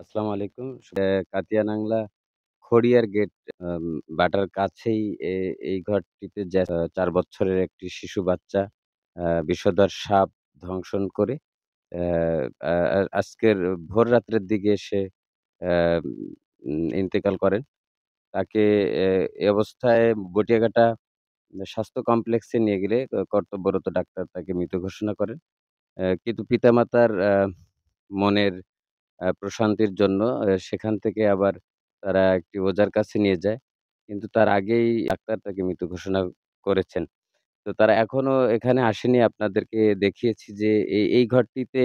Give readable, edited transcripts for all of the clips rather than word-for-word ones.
আসসালামু আলাইকুম। কাতিয়ানাংলা খড়িয়ার গেট আম বাটার কাছেই এই ঘরটিতে ৪ বছরের একটি শিশু বাচ্চা বিষধর সাপ দংশন করে অ্যা আ আ আজকের ভোর রাত্রের দিকে সে অ্যাম ইন্তেকাল করেন। তাকে এ অবস্থায় বটিয়াঘাটা স্বাস্থ্য কমপ্লেক্সে নিয়ে গেলে কর্তব্যরত ডাক্তার তাকে মৃত ঘোষণা করেন। কিন্তু পিতামাতার মনের প্রশান্তির জন্য সেখান থেকে আবার তারা একটি ওঝার কাছে নিয়ে যায়। কিন্তু তার আগেই ডাক্তার তাকে মৃত ঘোষণা করেছেন। তো তারা এখনো এখানে আসেনি। আপনাদেরকে দেখিয়েছি যে এই ঘরটিতে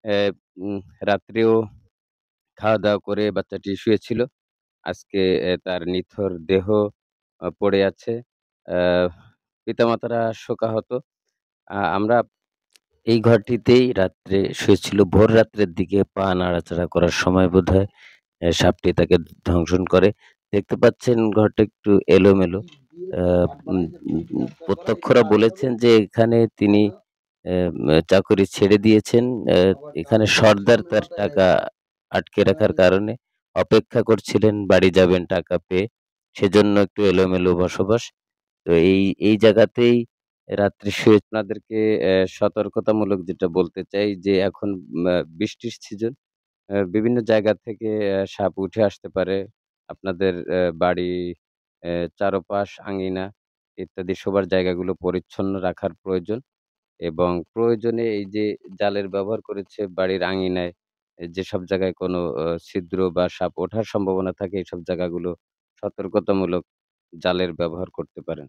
অ্যা উম রাত্রেও খাওয়া-দাওয়া করে বাচ্চাটি শুয়েছিল। আজকে তার নিথর দেহ পড়ে আছে। আ পিতামাতারা শোকাহত। আমরা এই ঘরটিতেই রাত্রে শুয়েছিল। ভোর রাত্রের দিকে পা নাড়াচাড়া করার সময় বোধহয় সাপটি তাকে দংশন করে। দেখতে পাচ্ছেন ঘরটা একটু এলোমেলো। আ উম উম প্রত্যক্ষরা বলেছেন যে এখানে তিনি চাকুরি ছেড়ে দিয়েছেন। এখানে সর্দার তার টাকা আটকে রাখার কারণে অপেক্ষা করছিলেন বাড়ি যাবেন টাকা পেয়ে। সেজন্য একটু এলোমেলো বসবাস। তো এই জায়গাতেই রাত্রে শুয়ে আপনাদেরকে সতর্কতামূলক যেটা বলতে চাই যে এখন বৃষ্টির সিজন। বিভিন্ন জায়গা থেকে সাপ উঠে আসতে পারে। আপনাদের বাড়ি, চারপাশ, আঙিনা ইত্যাদি শোবার জায়গাগুলো পরিচ্ছন্ন রাখার প্রয়োজন এবং প্রয়োজনে এই যে জালের ব্যবহার করেছে বাড়ির আঙিনায় যেসব জায়গায় কোনো ছিদ্র বা সাপ ওঠার সম্ভাবনা থাকে এসব জায়গাগুলো সতর্কতামূলক জালের ব্যবহার করতে পারেন।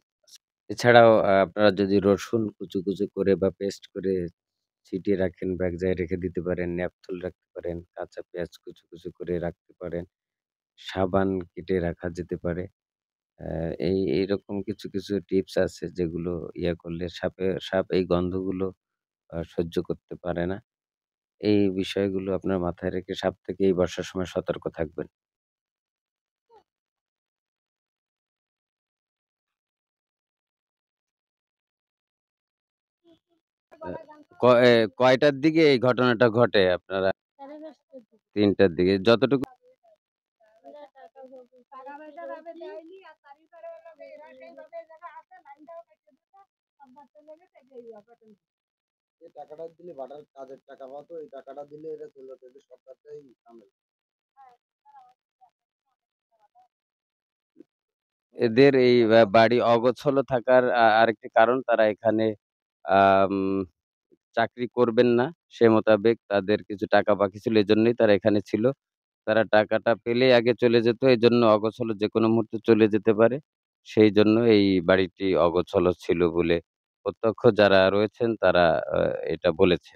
এছাড়াও আপনারা যদি রসুন কুচি করে বা পেস্ট করে ছিটিয়ে রাখেন বা এক জায়গায় রেখে দিতে পারেন, ন্যাপথল রাখতে পারেন, কাঁচা পেঁয়াজ কুচি করে রাখতে পারেন, সাবান কেটে রাখা যেতে পারে। এইরকম কিছু টিপস আছে যেগুলো করলে সাপ এই গন্ধগুলো সহ্য করতে পারে না। এই বিষয়গুলো আপনার মাথায় রেখে সাপ থেকে এই বর্ষার সময় সতর্ক থাকবেন। আ ক এ কয়টার দিকে এই ঘটনাটা ঘটে আপনারা ৩ টার দিকে যতটুকু যে টাকাটা দিলে বাটার কাজের টাকা পাতো, এই টাকাটা দিলে এরা চলে যেত। এদের সরকারটাই ঝামেলা। এদের এই বাড়ি অগোছালো থাকার আরেকটি কারণ তারা এখানে আম চাকরি করবেন না। সে মোতাবেক তাদের কিছু টাকা বাকি ছিল। এজন্যই তারা এখানে ছিল। তারা টাকাটা পেলেই আগে চলে যেত। এজন্য অগোছালো যেকোনো মুহূর্তে চলে যেতে পারে। সেইজন্য এই বাড়িটি অগোছালো ছিল বলে প্রত্যক্ষ যারা রয়েছেন তারা আ এটা বলেছেন।